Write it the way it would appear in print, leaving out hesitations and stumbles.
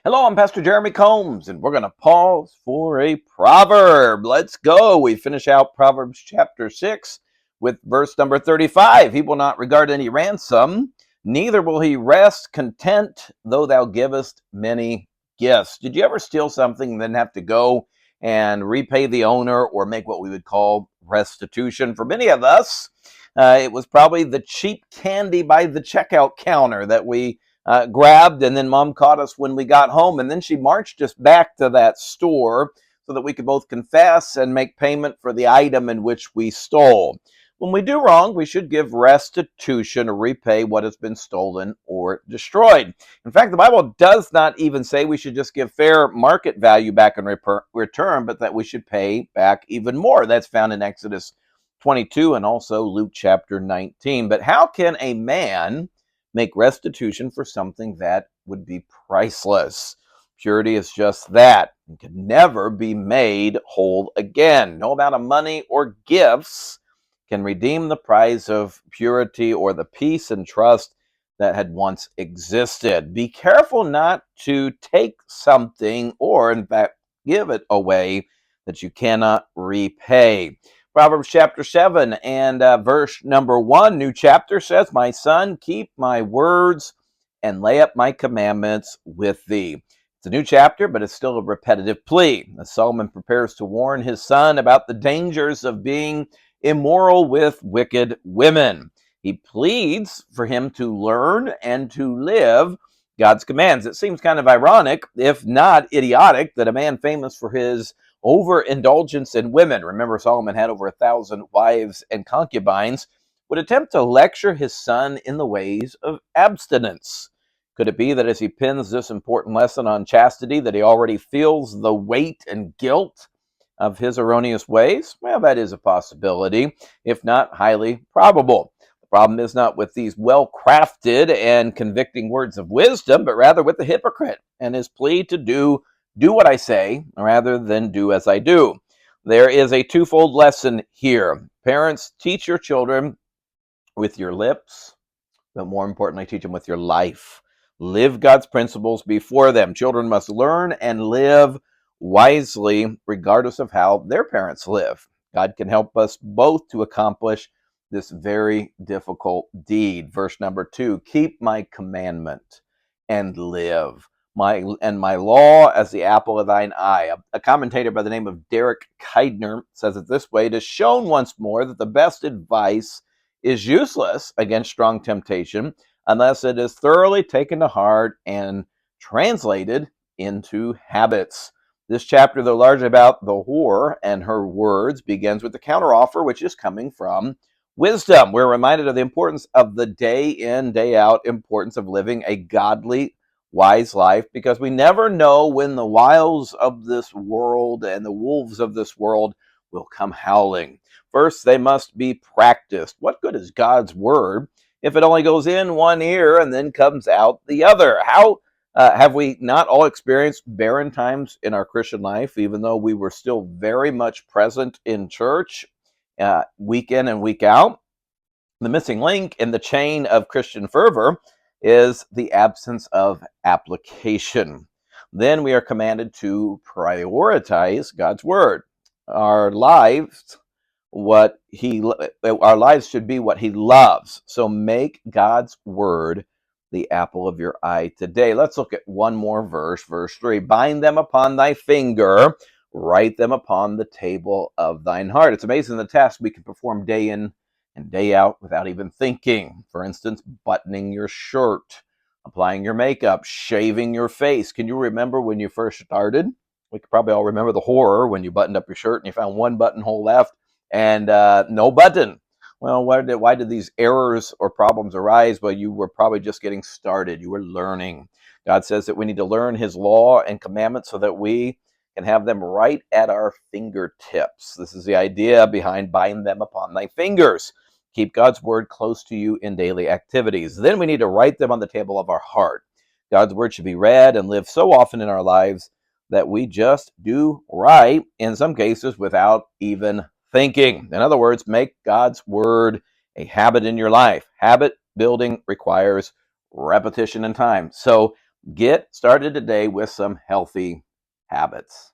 Hello, I'm Pastor Jeremy Combs, and we're going to pause for a proverb. Let's go. We finish out Proverbs chapter 6 with verse number 35. He will not regard any ransom, neither will he rest content, though thou givest many gifts. Did you ever steal something and then have to go and repay the owner or make what we would call restitution? For many of us, it was probably the cheap candy by the checkout counter that we grabbed, and then mom caught us when we got home, and then she marched us back to that store so that we could both confess and make payment for the item in which we stole. When we do wrong, we should give restitution or repay what has been stolen or destroyed. In fact, the Bible does not even say we should just give fair market value back in return, but that we should pay back even more. That's found in Exodus 22 and also Luke chapter 19. But how can a man make restitution for something that would be priceless? Purity is just that. It can never be made whole again. No amount of money or gifts can redeem the price of purity or the peace and trust that had once existed. Be careful not to take something or, in fact, give it away that you cannot repay. Proverbs chapter 7 and verse number 1, new chapter says, "My son, keep my words and lay up my commandments with thee." It's a new chapter, but it's still a repetitive plea, as Solomon prepares to warn his son about the dangers of being immoral with wicked women. He pleads for him to learn and to live God's commands. It seems kind of ironic, if not idiotic, that a man famous for his overindulgence in women — remember, Solomon had over 1,000 wives and concubines — would attempt to lecture his son in the ways of abstinence. Could it be that as he pins this important lesson on chastity, that he already feels the weight and guilt of his erroneous ways? Well, that is a possibility, if not highly probable. The problem is not with these well-crafted and convicting words of wisdom, but rather with the hypocrite and his plea to do what I say rather than do as I do. There is a twofold lesson here. Parents, teach your children with your lips, but more importantly, teach them with your life. Live God's principles before them. Children must learn and live wisely, regardless of how their parents live. God can help us both to accomplish this very difficult deed. Verse number 2, keep my commandment and live. My law as the apple of thine eye. A commentator by the name of Derek Kidner says it this way: it is shown once more that the best advice is useless against strong temptation unless it is thoroughly taken to heart and translated into habits. This chapter, though largely about the whore and her words, begins with the counteroffer, which is coming from wisdom. We're reminded of the importance of the day in, day out importance of living a godly, wise life, because we never know when the wiles of this world and the wolves of this world will come howling. First, they must be practiced. What good is God's word if it only goes in one ear and then comes out the other? How have we not all experienced barren times in our Christian life, even though we were still very much present in church week in and week out? The missing link in the chain of Christian fervor is the absence of application. Then we are commanded to prioritize God's word. Our lives should be what he loves. So make God's word the apple of your eye today. Let's look at one more verse, verse 3. Bind them upon thy finger, write them upon the table of thine heart. It's amazing the task we can perform day in and day out without even thinking. For instance, buttoning your shirt, applying your makeup, shaving your face. Can you remember when you first started? We could probably all remember the horror when you buttoned up your shirt and you found one buttonhole left and no button. Well, why did these errors or problems arise? Well, you were probably just getting started. You were learning. God says that we need to learn his law and commandments so that we can have them right at our fingertips. This is the idea behind bind them upon thy fingers. Keep God's word close to you in daily activities. Then we need to write them on the table of our heart. God's word should be read and lived so often in our lives that we just do right, in some cases without even thinking. In other words, make God's word a habit in your life. Habit building requires repetition and time. So Get started today with some healthy habits.